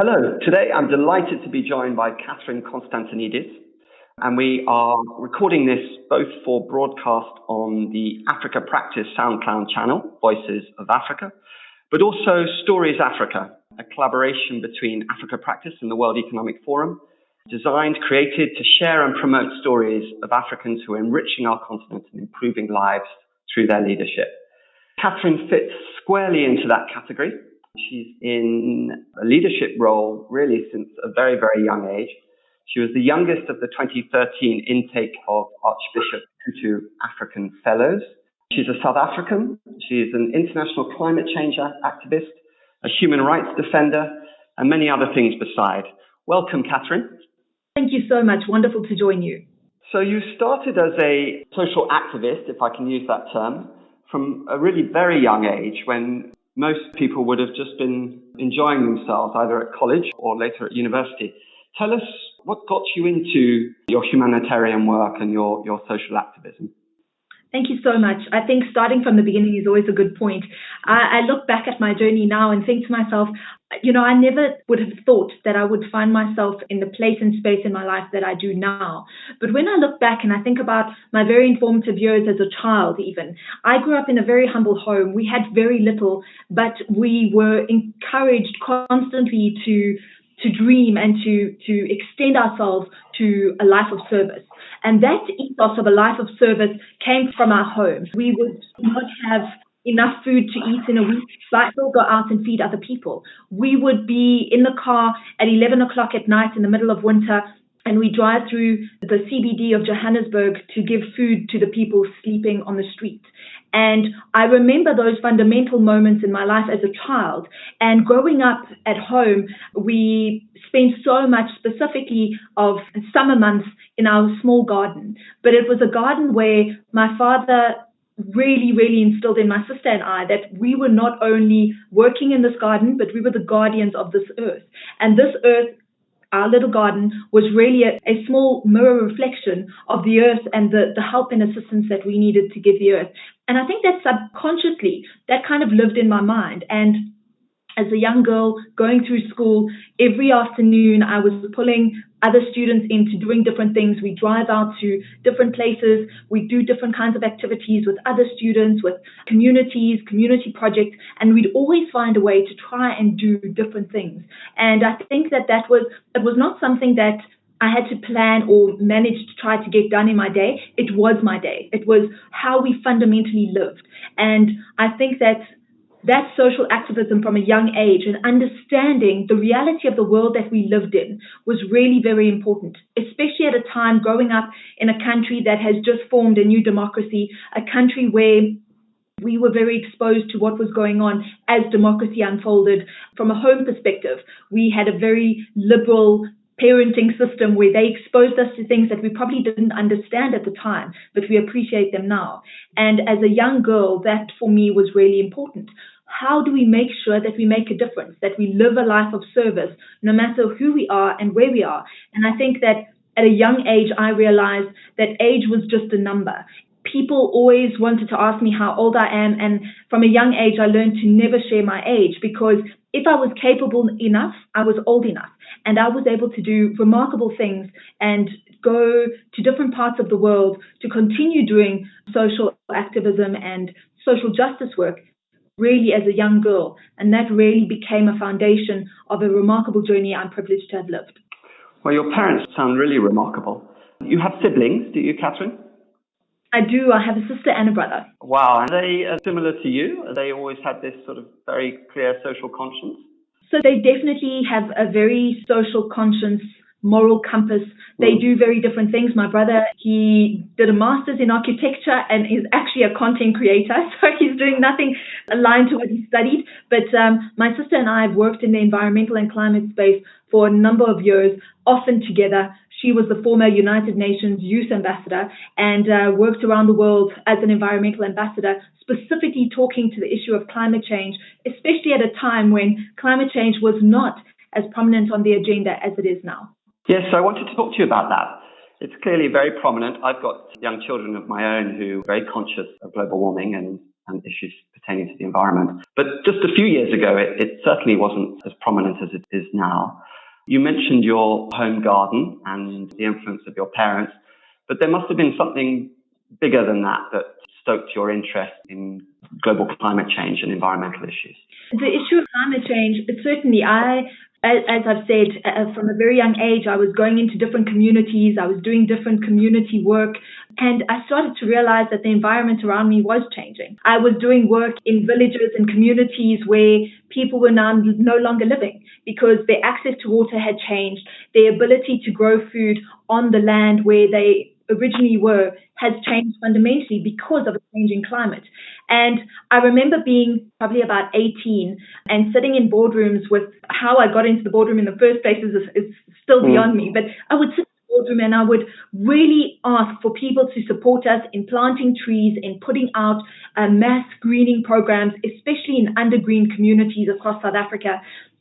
Hello. Today I'm delighted to be joined by Catherine Constantinides, and we are recording this both for broadcast on the Africa Practice SoundCloud channel, Voices of Africa, but also Stories Africa, a collaboration between Africa Practice and the World Economic Forum, designed, created to share and promote stories of Africans who are enriching our continent and improving lives through their leadership. Catherine fits squarely into that category. She's in a leadership role really since a very, very young age. She was the youngest of the 2013 intake of Archbishop Tutu African Fellows. She's a South African. She is an international climate change activist, a human rights defender, and many other things beside. Welcome, Catherine. Thank you so much. Wonderful to join you. So you started as a social activist, if I can use that term, from a really very young age when most people would have just been enjoying themselves either at college or later at university. Tell us what got you into your humanitarian work and your social activism. Thank you so much. I think starting from the beginning is always a good point. I look back at my journey now and think to myself, I never would have thought that I would find myself in the place and space in my life that I do now. But when I look back and I think about my very informative years as a child even, I grew up in a very humble home. We had very little, but we were encouraged constantly to dream and to extend ourselves to a life of service. And that ethos of a life of service came from our homes. We would not have enough food to eat in a week, but still go out and feed other people. We would be in the car at 11 o'clock at night in the middle of winter, and we drive through the CBD of Johannesburg to give food to the people sleeping on the street. And I remember those fundamental moments in my life as a child. And growing up at home, we spent so much specifically of summer months in our small garden. But it was a garden where my father really, really instilled in my sister and I that we were not only working in this garden, but we were the guardians of this earth. And this earth, our little garden, was really a small mirror reflection of the earth and the help and assistance that we needed to give the earth. And I think that subconsciously, that kind of lived in my mind. And as a young girl going through school, every afternoon I was pulling other students into doing different things. We drive out to different places. We do different kinds of activities with other students, with communities, community projects, and we'd always find a way to try and do different things. And I think that it was not something that I had to plan or manage to try to get done in my day. It was my day. It was how we fundamentally lived. And I think that social activism from a young age and understanding the reality of the world that we lived in was really very important, especially at a time growing up in a country that has just formed a new democracy, a country where we were very exposed to what was going on as democracy unfolded. From a home perspective, we had a very liberal parenting system where they exposed us to things that we probably didn't understand at the time, but we appreciate them now. And as a young girl, that for me was really important. How do we make sure that we make a difference, that we live a life of service, no matter who we are and where we are? And I think that at a young age, I realized that age was just a number. People always wanted to ask me how old I am, and from a young age, I learned to never share my age, because if I was capable enough, I was old enough, and I was able to do remarkable things and go to different parts of the world to continue doing social activism and social justice work really as a young girl. And that really became a foundation of a remarkable journey I'm privileged to have lived. Well, your parents sound really remarkable. You have siblings, do you, Catherine? I do. I have a sister and a brother. Wow. Are they similar to you? They always had this sort of very clear social conscience? So they definitely have a very social conscience, moral compass. They do very different things. My brother, he did a master's in architecture and is actually a content creator. So he's doing nothing aligned to what he studied. But my sister and I have worked in the environmental and climate space for a number of years, often together. She was the former United Nations Youth Ambassador and worked around the world as an environmental ambassador, specifically talking to the issue of climate change, especially at a time when climate change was not as prominent on the agenda as it is now. Yes, so I wanted to talk to you about that. It's clearly very prominent. I've got young children of my own who are very conscious of global warming and and issues pertaining to the environment. But just a few years ago, it certainly wasn't as prominent as it is now. You mentioned your home garden and the influence of your parents, but there must have been something bigger than that stoked your interest in global climate change and environmental issues. The issue of climate change, certainly as I've said, from a very young age, I was going into different communities, I was doing different community work, and I started to realize that the environment around me was changing. I was doing work in villages and communities where people were now no longer living because their access to water had changed, their ability to grow food on the land where they originally were has changed fundamentally because of a changing climate. And I remember being probably about 18 and sitting in boardrooms with how I got into the boardroom in the first place is still beyond me. But I would sit in the boardroom and I would really ask for people to support us in planting trees, in putting out mass greening programs, especially in undergreen communities across South Africa.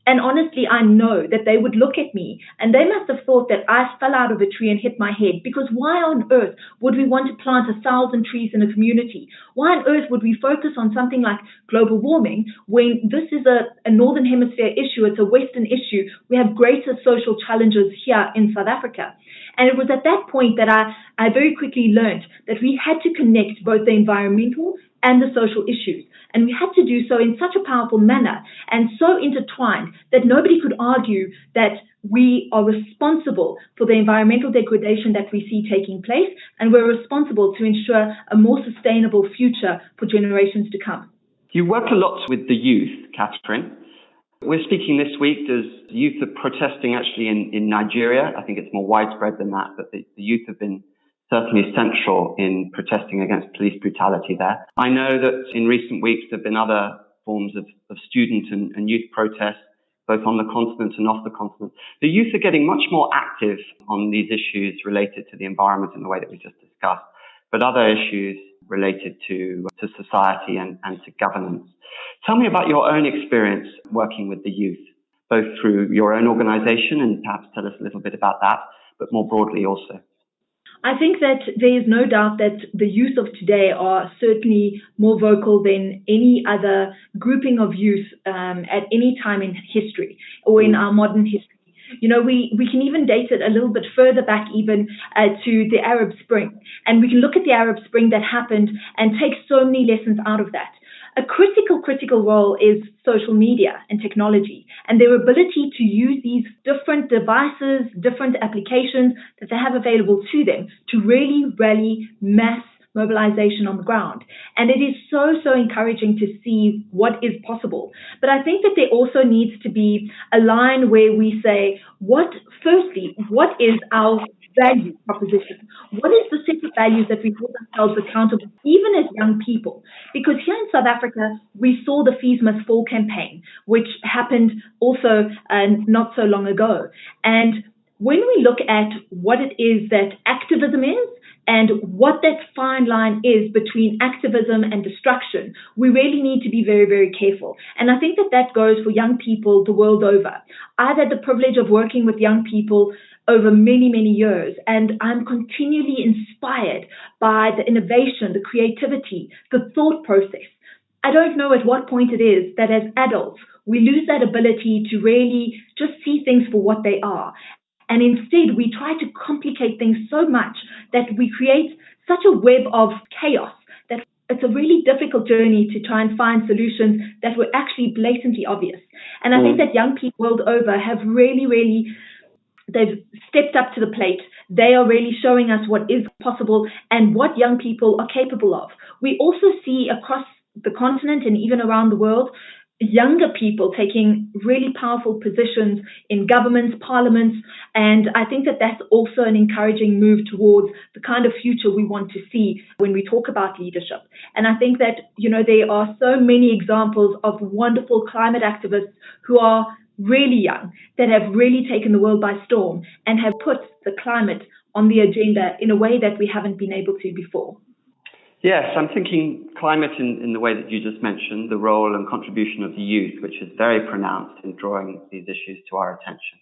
And honestly, I know that they would look at me and they must have thought that I fell out of a tree and hit my head, because why on earth would we want to plant 1,000 trees in a community? Why on earth would we focus on something like global warming when this is a Northern Hemisphere issue, it's a Western issue? We have greater social challenges here in South Africa. And it was at that point that I very quickly learned that we had to connect both the environmental and the social issues. And we had to do so in such a powerful manner and so intertwined that nobody could argue that we are responsible for the environmental degradation that we see taking place, and we're responsible to ensure a more sustainable future for generations to come. You work a lot with the youth, Catherine. We're speaking this week. There's youth are protesting actually in Nigeria. I think it's more widespread than that, but the youth have been certainly central in protesting against police brutality there. I know that in recent weeks there have been other forms of student and youth protests, both on the continent and off the continent. The youth are getting much more active on these issues related to the environment in the way that we just discussed, but other issues related to society and to governance. Tell me about your own experience working with the youth, both through your own organization, and perhaps tell us a little bit about that, but more broadly also. I think that there is no doubt that the youth of today are certainly more vocal than any other grouping of youth at any time in history or in our modern history. You know, we can even date it a little bit further back even to the Arab Spring. And we can look at the Arab Spring that happened and take so many lessons out of that. A critical role is social media and technology and their ability to use these different devices, different applications that they have available to them to really rally mass mobilization on the ground. And it is so encouraging to see what is possible. But I think that there also needs to be a line where we say, what is our value proposition? What is the set of values that we hold ourselves accountable, even as young people? Because here in South Africa, we saw the Fees Must Fall campaign, which happened also not so long ago. And when we look at what it is that activism is, and what that fine line is between activism and destruction, we really need to be very careful. And I think that goes for young people the world over. I've had the privilege of working with young people over many years, and I'm continually inspired by the innovation, the creativity, the thought process. I don't know at what point it is that as adults, we lose that ability to really just see things for what they are. And instead, we try to complicate things so much that we create such a web of chaos that it's a really difficult journey to try and find solutions that were actually blatantly obvious. And I think that young people world over have really, they've stepped up to the plate. They are really showing us what is possible and what young people are capable of. We also see across the continent and even around the world, younger people taking really powerful positions in governments, parliaments, and I think that that's also an encouraging move towards the kind of future we want to see when we talk about leadership. And I think that, you know, there are so many examples of wonderful climate activists who are really young, that have really taken the world by storm and have put the climate on the agenda in a way that we haven't been able to before. Yes, I'm thinking climate in the way that you just mentioned, the role and contribution of the youth, which is very pronounced in drawing these issues to our attention.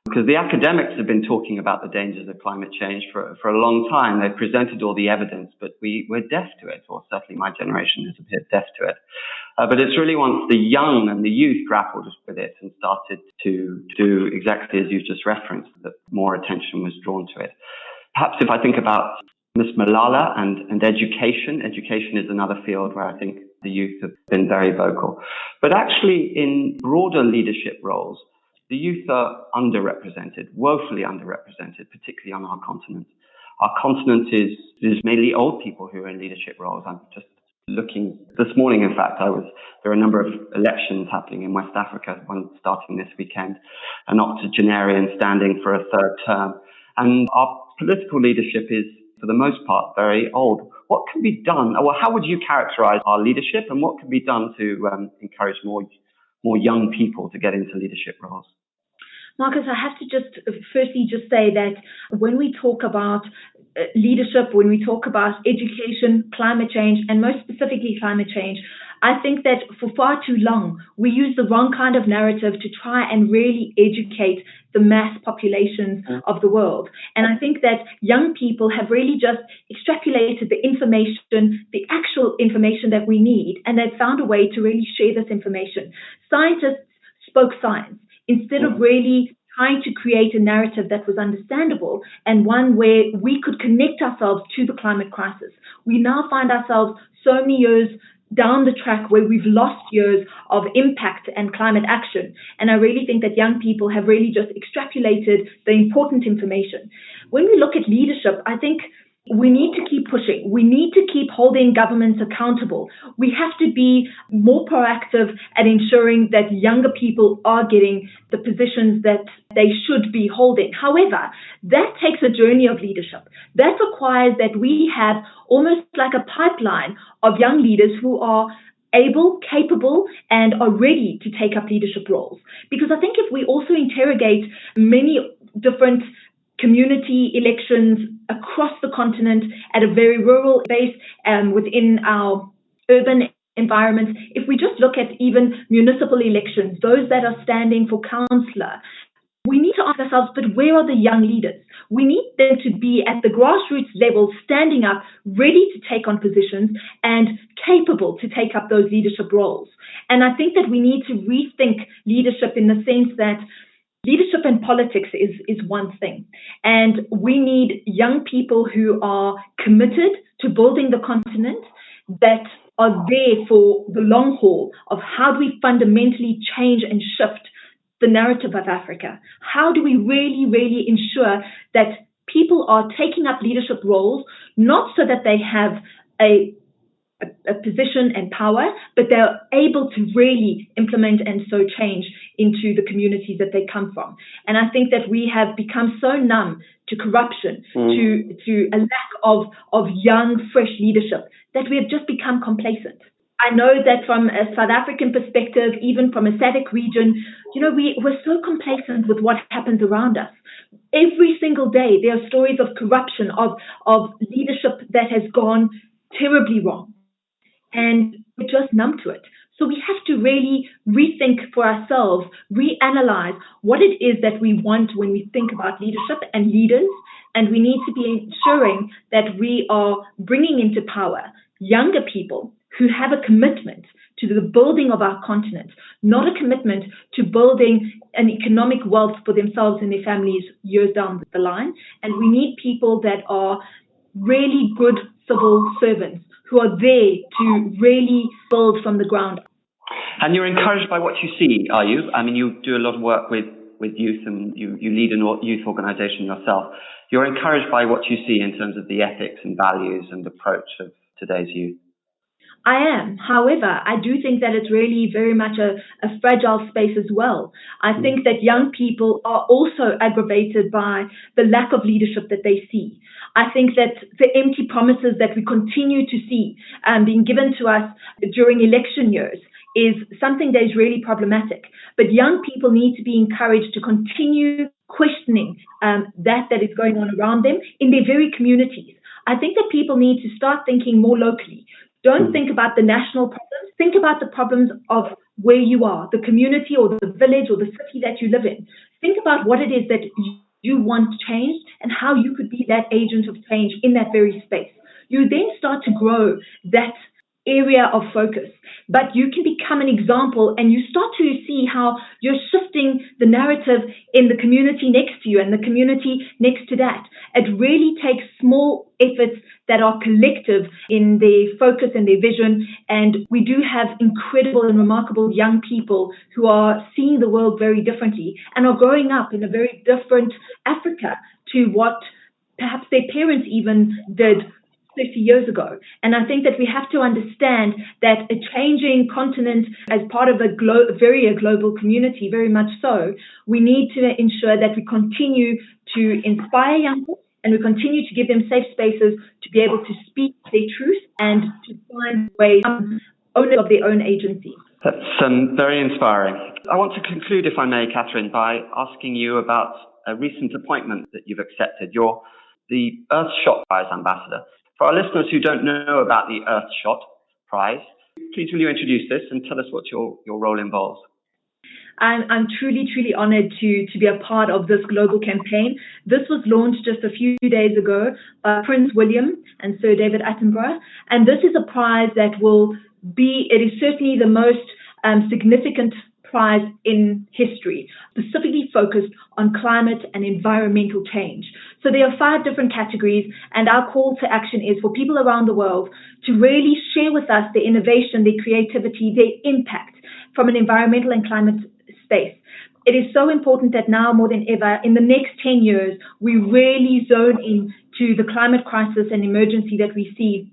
Because the academics have been talking about the dangers of climate change for a long time. They've presented all the evidence, but we're deaf to it, or certainly my generation is a bit deaf to it. But it's really once the young and the youth grappled with it and started to do exactly as you've just referenced, that more attention was drawn to it. Perhaps if I think about Miss Malala and education is another field where I think the youth have been very vocal. But actually in broader leadership roles, the youth are underrepresented, woefully underrepresented, particularly on our continent. Our continent is mainly old people who are in leadership roles. I'm just looking this morning, in fact, there are a number of elections happening in West Africa, one starting this weekend, an octogenarian standing for a third term. And our political leadership is, for the most part, very old. What can be done? Well, how would you characterize our leadership, and what can be done to encourage more young people to get into leadership roles? Marcus, I have to just say that when we talk about leadership, when we talk about education, climate change, and most specifically climate change, I think that for far too long, we use the wrong kind of narrative to try and really educate the mass populations of the world. And I think that young people have really just extrapolated the information, the actual information that we need, and they've found a way to really share this information. Scientists spoke science instead of really trying to create a narrative that was understandable and one where we could connect ourselves to the climate crisis. We now find ourselves so many years down the track where we've lost years of impact and climate action. And I really think that young people have really just extrapolated the important information. When we look at leadership, I think we need to keep pushing. We need to keep holding governments accountable. We have to be more proactive at ensuring that younger people are getting the positions that they should be holding. However, that takes a journey of leadership. That requires that we have almost like a pipeline of young leaders who are able, capable, and are ready to take up leadership roles. Because I think if we also interrogate many different community elections across the continent at a very rural base within our urban environments, if we just look at even municipal elections, those that are standing for councillor, we need to ask ourselves, but where are the young leaders? We need them to be at the grassroots level, standing up, ready to take on positions and capable to take up those leadership roles. And I think that we need to rethink leadership in the sense that leadership in politics is one thing, and we need young people who are committed to building the continent, that are there for the long haul of how do we fundamentally change and shift the narrative of Africa? How do we really, really ensure that people are taking up leadership roles, not so that they have a position and power, but they're able to really implement and so change into the communities that they come from. And I think that we have become so numb to corruption, to a lack of young, fresh leadership, that we have just become complacent. I know that from a South African perspective, even from a SADC region, we're so complacent with what happens around us. Every single day, there are stories of corruption, of leadership that has gone terribly wrong. And we're just numb to it. So we have to really rethink for ourselves, reanalyze what it is that we want when we think about leadership and leaders. And we need to be ensuring that we are bringing into power younger people who have a commitment to the building of our continent, not a commitment to building an economic wealth for themselves and their families years down the line. And we need people that are really good civil servants who are there to really build from the ground up. And you're encouraged by what you see, are you? I mean, you do a lot of work with youth, and you lead a youth organisation yourself. You're encouraged by what you see in terms of the ethics and values and approach of today's youth. I am. However, I do think that it's really very much a fragile space as well. I think that young people are also aggravated by the lack of leadership that they see. I think that the empty promises that we continue to see being given to us during election years is something that is really problematic. But young people need to be encouraged to continue questioning that is going on around them in their very communities. I think that people need to start thinking more locally. Don't think about the national problems. Think about the problems of where you are, the community or the village or the city that you live in. think about what it is that you want changed and how you could be that agent of change in that very space. You then start to grow that area of focus, but you can become an example, and you start to see how you're shifting the narrative in the community next to you and the community next to that. It really takes small efforts that are collective in their focus and their vision, and we do have incredible and remarkable young people who are seeing the world very differently and are growing up in a very different Africa to what perhaps their parents even did 50 years ago. And I think that we have to understand that a changing continent as part of a very global community, very much so, we need to ensure that we continue to inspire young people and we continue to give them safe spaces to be able to speak their truth and to find ways owners of their own agency. That's very inspiring. I want to conclude, if I may, Catherine, by asking you about a recent appointment that you've accepted. You're the EarthShot Prize Ambassador. For our listeners who don't know about the EarthShot Prize, please will you introduce this and tell us what your role involves? I'm truly honored to be a part of this global campaign. This was launched just a few days ago by Prince William and Sir David Attenborough. And this is a prize that it is certainly the most significant prize in history, specifically focused on climate and environmental change. So there are 5 different categories, and our call to action is for people around the world to really share with us their innovation, their creativity, their impact from an environmental and climate space. It is so important that now more than ever, in the next 10 years, we really zone in to the climate crisis and emergency that we see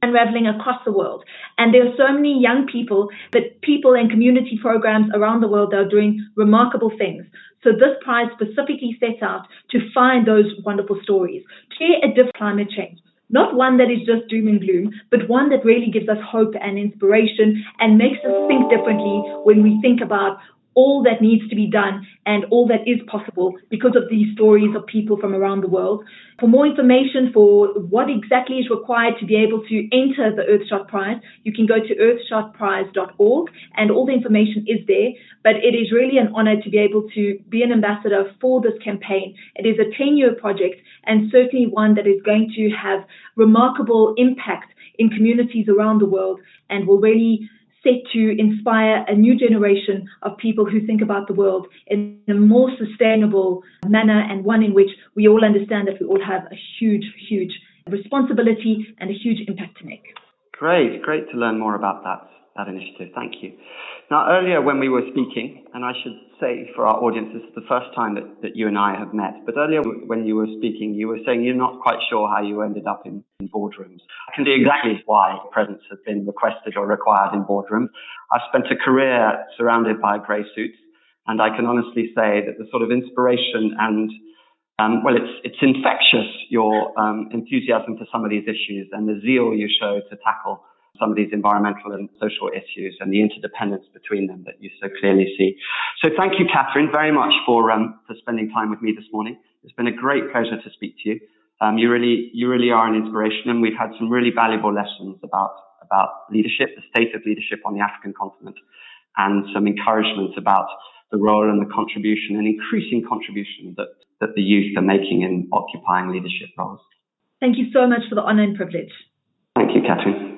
unraveling across the world. And there are so many young people, but people and community programs around the world that are doing remarkable things. So this prize specifically sets out to find those wonderful stories, share a different climate change, not one that is just doom and gloom, but one that really gives us hope and inspiration and makes us think differently when we think about all that needs to be done and all that is possible because of these stories of people from around the world. For more information for what exactly is required to be able to enter the EarthShot Prize, you can go to earthshotprize.org, and all the information is there. But it is really an honor to be able to be an ambassador for this campaign. It is a 10-year project, and certainly one that is going to have remarkable impact in communities around the world and will really set to inspire a new generation of people who think about the world in a more sustainable manner, and one in which we all understand that we all have a huge responsibility and a huge impact to make. Great to learn more about that initiative. Thank you. Now, earlier when we were speaking, and I should say for our audience, this is the first time that you and I have met, but earlier when you were speaking, you were saying you're not quite sure how you ended up in boardrooms. I can see exactly why presence has been requested or required in boardrooms. I've spent a career surrounded by grey suits, and I can honestly say that the sort of inspiration and it's infectious, your enthusiasm for some of these issues and the zeal you show to tackle some of these environmental and social issues and the interdependence between them that you so clearly see. So thank you, Catherine, very much for spending time with me this morning. It's been a great pleasure to speak to you. You really are an inspiration, and we've had some really valuable lessons about leadership, the state of leadership on the African continent, and some encouragement about the role and the contribution and increasing contribution that the youth are making in occupying leadership roles. Thank you so much for the honor and privilege. Thank you, Catherine.